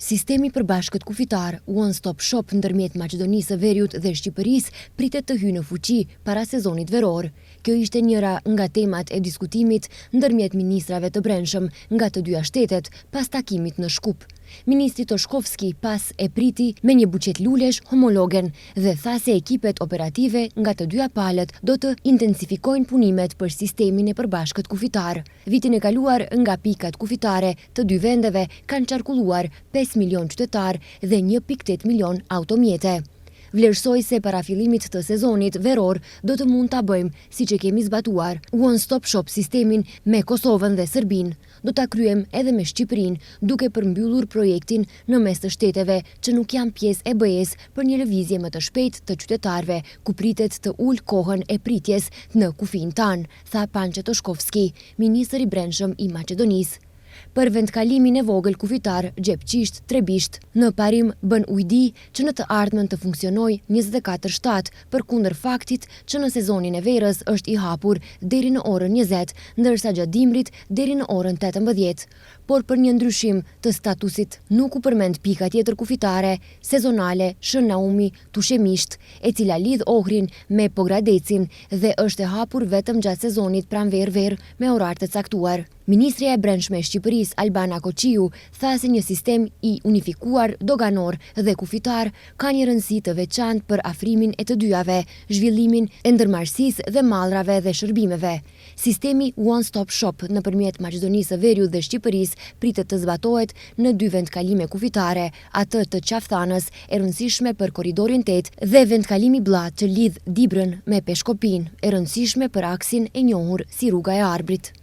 Sistemi i përbashkët kufitar One Stop Shop ndërmjet Maqedonisë së Veriut dhe Shqipërisë pritet të hyjë në fuqi para sezonit veror. Kjo ishte njëra nga temat e diskutimit ndërmjet ministrave të brendshëm nga të dyja shtetet pas takimit në Shkup. Ministri Toshkovski pas e priti me një buqet lulesh homologen dhe tha se ekipet operative nga të dyja palët do të intensifikojnë punimet për sistemin e përbashkët kufitar. Vitin e kaluar nga pikat kufitare të dy vendeve kanë qarkulluar 5 milion qytetar dhe 1.8 milion automjete. Vlerësoj se para fillimit të sezonit veror do të mund ta bëjmë siç e kemi zbatuar One Stop Shop sistemin me Kosovën dhe Serbinë. Do ta kryejm edhe me Shqipërinë, duke përmbyllur projektin në mes të shteteve që nuk janë pjesë e BE-s për një lëvizje më të shpejtë të qytetarëve, ku pritet të ulë kohën e pritjes në kufin tanë, tha Pançe Toshkovski, ministri i brendshëm i Maqedonisë. Për vendkalimin e vogël kufitar Gjepqisht Trebisht, në parim bën ujdi që në të ardhmen të funksionojë 24/7 përkundër faktit që në sezonin e verës është i hapur deri në orën 20, ndërsa gjatë dimrit deri në orën 18. Por për një ndryshim të statusit nuk u përmend pika tjetër kufitare sezonale Shën Naumi Tushemisht, e cila lidh Ohrin me Pogradecin dhe është e hapur vetëm gjatë sezonit pranverë-verë me orar të caktuar. Ministrja e brendshme e Shqipërisë Albana Koqiu tha se një sistem i unifikuar doganor dhe kufitar ka një rëndësi të veçantë për afrimin e të dyjave, zhvillimin e ndërmarrësisë dhe mallrave dhe shërbimeve. Sistemi One Stop Shop nëpërmjet Maqedonisë së Veriut dhe Shqipërisë pritet të zbatohet në dy vendkalime kufitare, atë të Qafthanës, e rëndësishme për korridorin 8, dhe vendkalimi Bllatë që lidh Dibrën me Peshkopin, e rëndësishme për aksin e njohur si rruga e Arbrit.